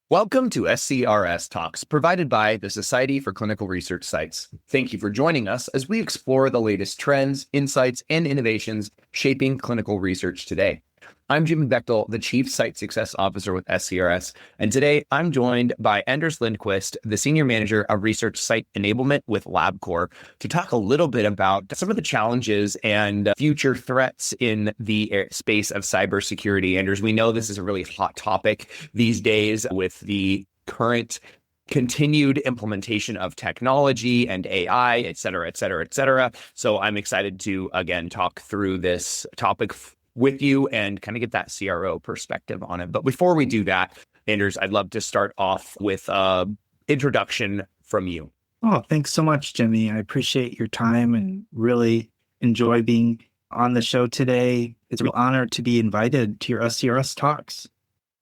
Welcome to SCRS Talks, provided by the Society for Clinical Research Sites. Thank you for joining us as we explore the latest trends, insights, and innovations shaping clinical research today. I'm Jim Bechtel, the Chief Site Success Officer with SCRS, and today I'm joined by Anders Lindquist, the Senior Manager of Research Site Enablement with LabCorp, to talk a little bit about some of the challenges and future threats in the space of cybersecurity. Anders, we know this is a really hot topic these days with the current continued implementation of technology and AI, et cetera, et cetera, et cetera. So I'm excited to, again, talk through this topic with you and kind of get that CRO perspective on it. But before we do that, Anders, I'd love to start off with an introduction from you. Oh, thanks so much, Jimmy. I appreciate your time and really enjoy being on the show today. It's a real honor to be invited to your SCRS talks.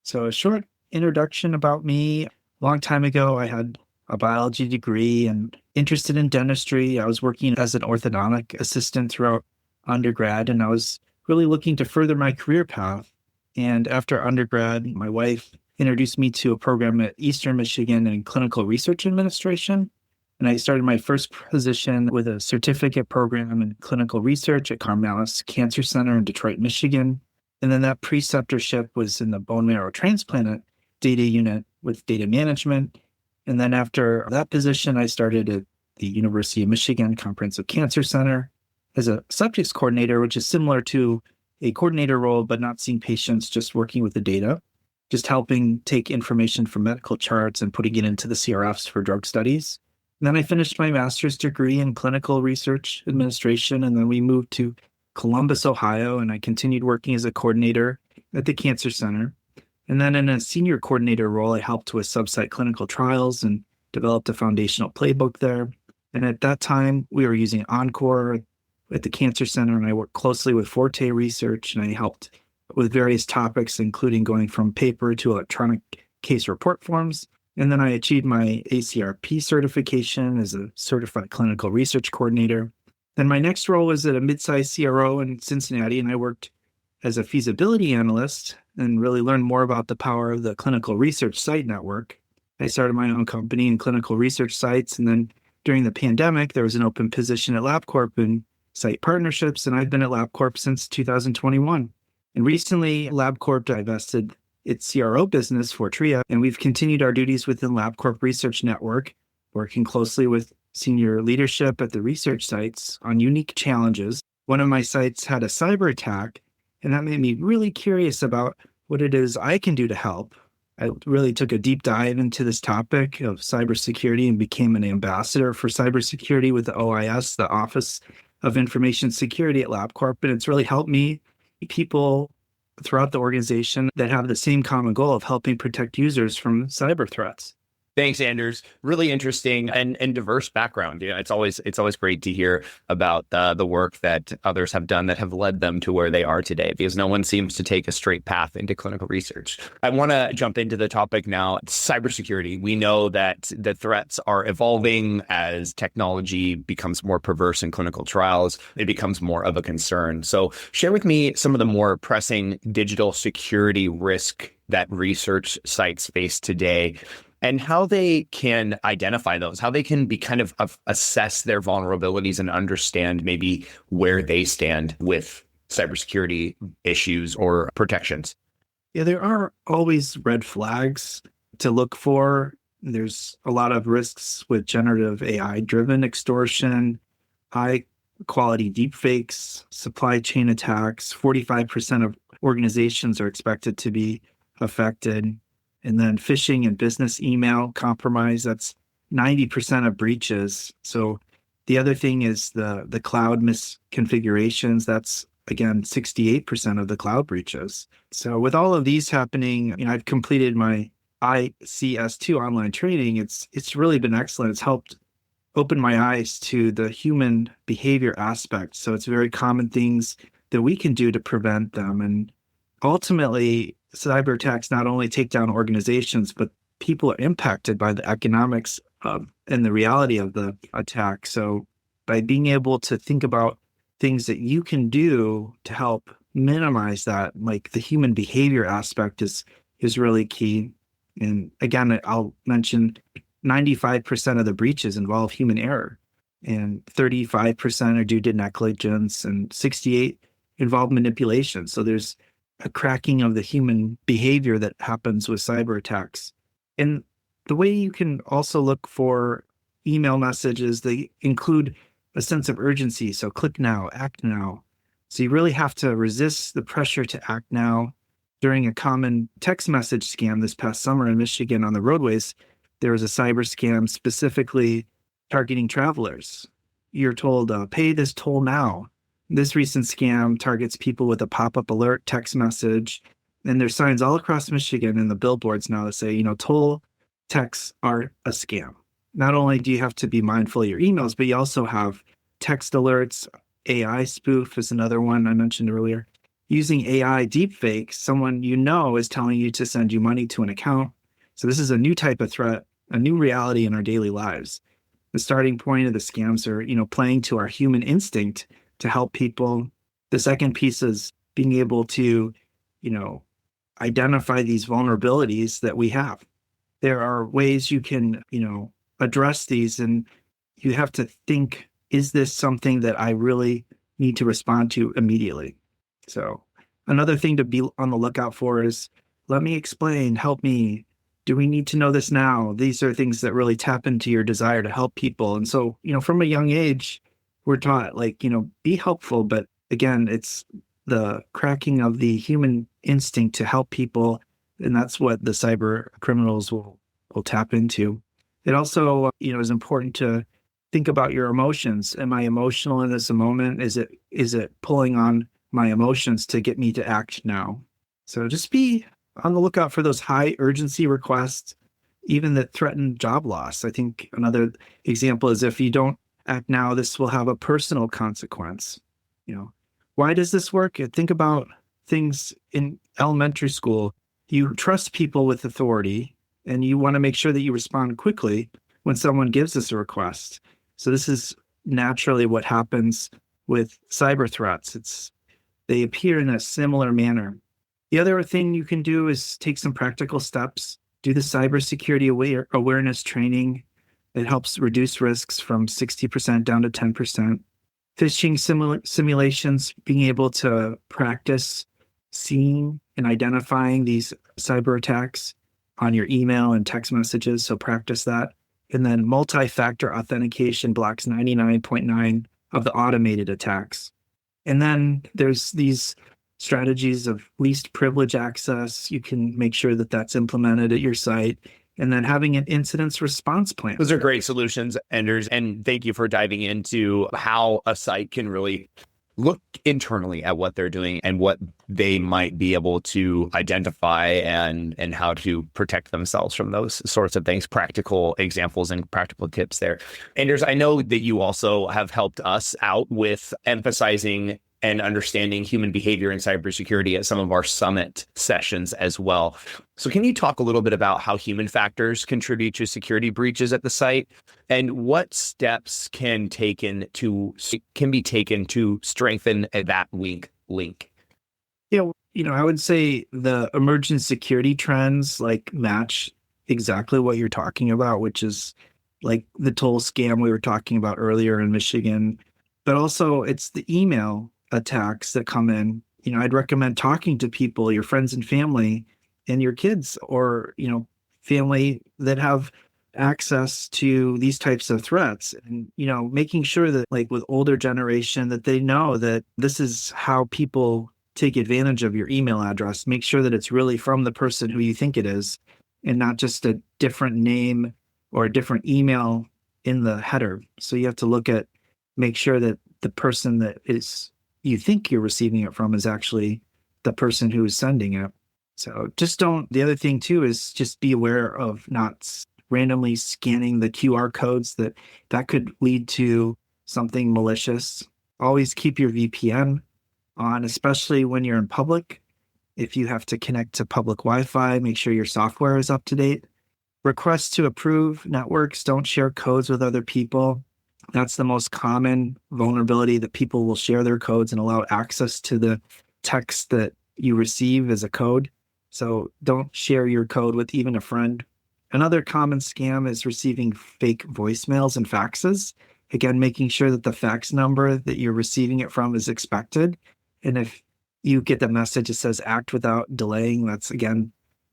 So a short introduction about me. A long time ago, I had a biology degree and interested in dentistry. I was working as an orthodontic assistant throughout undergrad, and I was really looking to further my career path. And after undergrad, my wife introduced me to a program at Eastern Michigan in clinical research administration. And I started my first position with a certificate program in clinical research at Carmelis Cancer Center in Detroit, Michigan. And then that preceptorship was in the bone marrow transplant data unit with data management. And then after that position, I started at the University of Michigan Comprehensive Cancer Center as a subjects coordinator, which is similar to a coordinator role, but not seeing patients, just working with the data, just helping take information from medical charts and putting it into the CRFs for drug studies. And then I finished my master's degree in clinical research administration, and then we moved to Columbus, Ohio, and I continued working as a coordinator at the Cancer Center. And then in a senior coordinator role, I helped with subsite clinical trials and developed a foundational playbook there. And at that time, we were using Encore at the Cancer Center, and I worked closely with Forte Research, and I helped with various topics, including going from paper to electronic case report forms. And then I achieved my ACRP certification as a certified clinical research coordinator. Then my next role was at a mid-sized CRO in Cincinnati, and I worked as a feasibility analyst and really learned more about the power of the clinical research site network. I started my own company in clinical research sites, and then during the pandemic, there was an open position at LabCorp in site partnerships, and I've been at LabCorp since 2021. And recently, LabCorp divested its CRO business, Fortrea, and we've continued our duties within LabCorp Research Network, working closely with senior leadership at the research sites on unique challenges. One of my sites had a cyber attack, and that made me really curious about what it is I can do to help. I really took a deep dive into this topic of cybersecurity and became an ambassador for cybersecurity with the OIS, the Office of Information Security at LabCorp, and it's really helped me meet people throughout the organization that have the same common goal of helping protect users from cyber threats. Thanks, Anders. Really interesting and diverse background. Yeah, it's always great to hear about the work that others have done that have led them to where they are today, because no one seems to take a straight path into clinical research. I want to jump into the topic now. Cybersecurity. We know that the threats are evolving as technology becomes more perverse in clinical trials. It becomes more of a concern. So share with me some of the more pressing digital security risk that research sites face today, and how they can identify those, how they can be kind of assess their vulnerabilities and understand maybe where they stand with cybersecurity issues or protections. Yeah, there are always red flags to look for. There's a lot of risks with generative AI-driven extortion, high quality deepfakes, supply chain attacks. 45% of organizations are expected to be affected. And then phishing and business email compromise, that's 90% of breaches. So the other thing is the cloud misconfigurations. That's, again, 68% of the cloud breaches. So with all of these happening, I've completed my ICS2 online training. It's really been excellent. It's helped open my eyes to the human behavior aspect. So it's very common things that we can do to prevent them. And ultimately, cyber attacks not only take down organizations, but people are impacted by the economics and the reality of the attack. So by being able to think about things that you can do to help minimize that, like the human behavior aspect is really key. And again, I'll mention 95% of the breaches involve human error, and 35% are due to negligence, and 68 involve manipulation. So there's a cracking of the human behavior that happens with cyber attacks. And the way you can also look for email messages, they include a sense of urgency. So click now, act now. So you really have to resist the pressure to act now. During a common text message scam this past summer in Michigan on the roadways, there was a cyber scam specifically targeting travelers. You're told, pay this toll now. This recent scam targets people with a pop-up alert text message. And there's signs all across Michigan and the billboards now that say, toll texts are a scam. Not only do you have to be mindful of your emails, but you also have text alerts. AI spoof is another one I mentioned earlier. Using AI deepfake, someone is telling you to send you money to an account. So this is a new type of threat, a new reality in our daily lives. The starting point of the scams are, playing to our human instinct to help people. The second piece is being able to, identify these vulnerabilities that we have. There are ways you can, address these, and you have to think, is this something that I really need to respond to immediately? So another thing to be on the lookout for is, let me explain, help me. Do we need to know this now? These are things that really tap into your desire to help people. And so, from a young age, we're taught be helpful. But again, it's the cracking of the human instinct to help people. And that's what the cyber criminals will tap into. It also, is important to think about your emotions. Am I emotional in this moment? Is it pulling on my emotions to get me to act now? So just be on the lookout for those high urgency requests, even that threaten job loss. I think another example is, if you don't act now, this will have a personal consequence. Why does this work? Think about things in elementary school. You trust people with authority, and you want to make sure that you respond quickly when someone gives us a request. So this is naturally what happens with cyber threats. They appear in a similar manner. The other thing you can do is take some practical steps. Do the cybersecurity awareness training. It helps reduce risks from 60% down to 10%. Phishing simulations, being able to practice seeing and identifying these cyber attacks on your email and text messages. So practice that. And then multi-factor authentication blocks 99.9% of the automated attacks. And then there's these strategies of least privilege access. You can make sure that that's implemented at your site. And then having an incident response plan. Those are great solutions, Anders. And thank you for diving into how a site can really look internally at what they're doing and what they might be able to identify and how to protect themselves from those sorts of things. Practical examples and practical tips there. Anders, I know that you also have helped us out with emphasizing and understanding human behavior in cybersecurity at some of our summit sessions as well. So can you talk a little bit about how human factors contribute to security breaches at the site, and what steps can be taken to strengthen that weak link? Yeah, I would say the emerging security trends match exactly what you're talking about, which is like the toll scam we were talking about earlier in Michigan, but also it's the email attacks that come in. I'd recommend talking to people, your friends and family, and your kids, or family that have access to these types of threats, and making sure that with older generation that they know that this is how people take advantage of your email address. Make sure that it's really from the person who you think it is, and not just a different name or a different email in the header. So you have to make sure that the person that you think you're receiving it from is actually the person who is sending it. So the other thing too is just be aware of not randomly scanning the QR codes that could lead to something malicious. Always keep your VPN on, especially when you're in public. If you have to connect to public Wi-Fi, make sure your software is up to date. Request to approve networks. Don't share codes with other people. That's the most common vulnerability, that people will share their codes and allow access to the text that you receive as a code. So don't share your code with even a friend. Another common scam is receiving fake voicemails and faxes. Again, making sure that the fax number that you're receiving it from is expected. And if you get the message that says act without delaying, that's again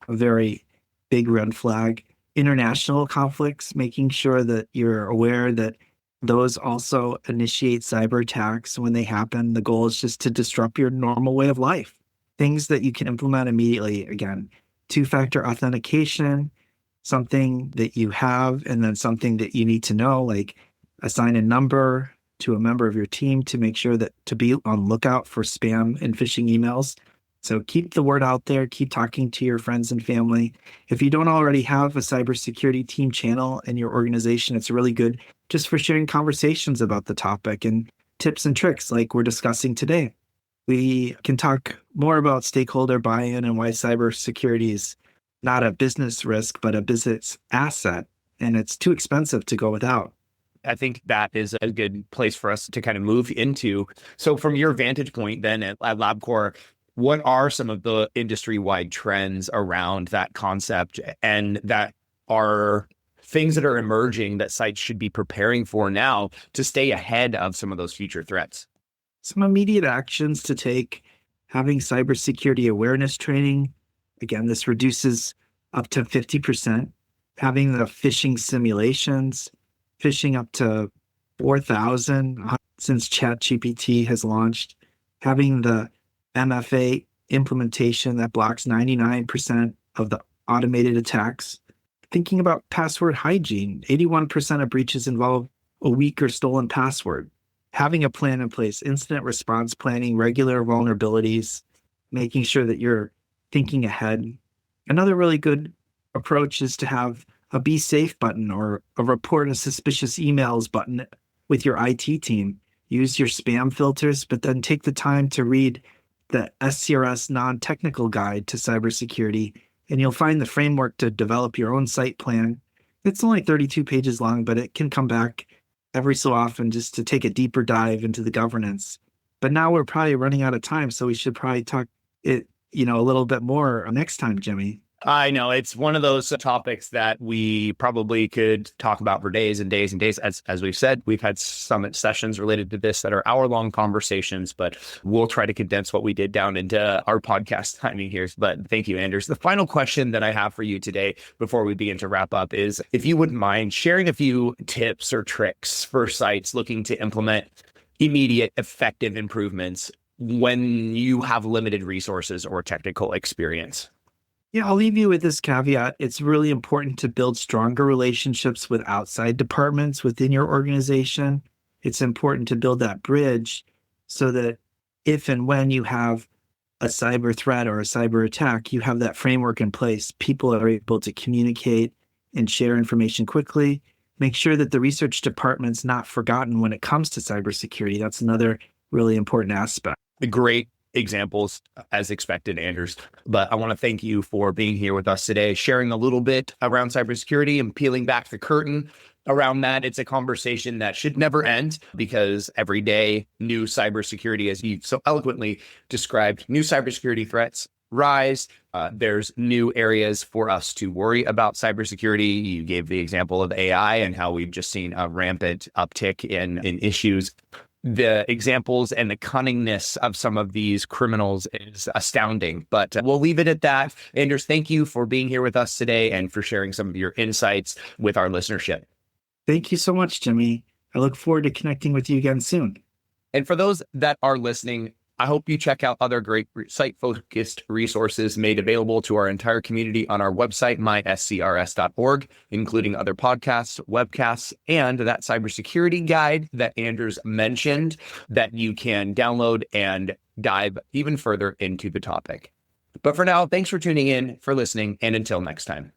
a very big red flag. International conflicts, making sure that you're aware that those also initiate cyber attacks when they happen. The goal is just to disrupt your normal way of life. Things that you can implement immediately. Again, two-factor authentication, something that you have, and then something that you need to know, like assign a number to a member of your team to make sure that to be on lookout for spam and phishing emails. So keep the word out there, keep talking to your friends and family. If you don't already have a cybersecurity team channel in your organization, it's really good just for sharing conversations about the topic and tips and tricks like we're discussing today. We can talk more about stakeholder buy-in and why cybersecurity is not a business risk, but a business asset, and it's too expensive to go without. I think that is a good place for us to kind of move into. So from your vantage point then at LabCorp, what are some of the industry-wide trends around that concept and that are things that are emerging that sites should be preparing for now to stay ahead of some of those future threats? Some immediate actions to take: having cybersecurity awareness training. Again, this reduces up to 50%. Having the phishing simulations, phishing up to 4,000 since ChatGPT has launched. Having the MFA implementation that blocks 99% of the automated attacks. Thinking about password hygiene. 81% of breaches involve a weak or stolen password. Having a plan in place, incident response planning, regular vulnerabilities, making sure that you're thinking ahead. Another really good approach is to have a be safe button or a report of suspicious emails button with your IT team. Use your spam filters, but then take the time to read the SCRS non-technical guide to cybersecurity, and you'll find the framework to develop your own site plan. It's only 32 pages long, but it can come back every so often just to take a deeper dive into the governance. But now we're probably running out of time, so we should probably talk it, a little bit more next time, Jimmy. I know it's one of those topics that we probably could talk about for days and days and days. As we've said, we've had summit sessions related to this that are hour-long conversations, but we'll try to condense what we did down into our podcast timing here. But thank you, Anders. The final question that I have for you today before we begin to wrap up is if you wouldn't mind sharing a few tips or tricks for sites looking to implement immediate, effective improvements when you have limited resources or technical experience. Yeah, I'll leave you with this caveat. It's really important to build stronger relationships with outside departments within your organization. It's important to build that bridge so that if and when you have a cyber threat or a cyber attack, you have that framework in place. People are able to communicate and share information quickly. Make sure that the research department's not forgotten when it comes to cybersecurity. That's another really important aspect. Great examples as expected, Anders. But I want to thank you for being here with us today, sharing a little bit around cybersecurity and peeling back the curtain around that. It's a conversation that should never end because every day new cybersecurity, as you so eloquently described, new cybersecurity threats rise. There's new areas for us to worry about cybersecurity. You gave the example of AI and how we've just seen a rampant uptick in issues. The examples and the cunningness of some of these criminals is astounding, but we'll leave it at that. Anders, thank you for being here with us today and for sharing some of your insights with our listenership. Thank you so much, Jimmy. I look forward to connecting with you again soon. And for those that are listening, I hope you check out other great site-focused resources made available to our entire community on our website, myscrs.org, including other podcasts, webcasts, and that cybersecurity guide that Anders mentioned that you can download and dive even further into the topic. But for now, thanks for tuning in, for listening, and until next time.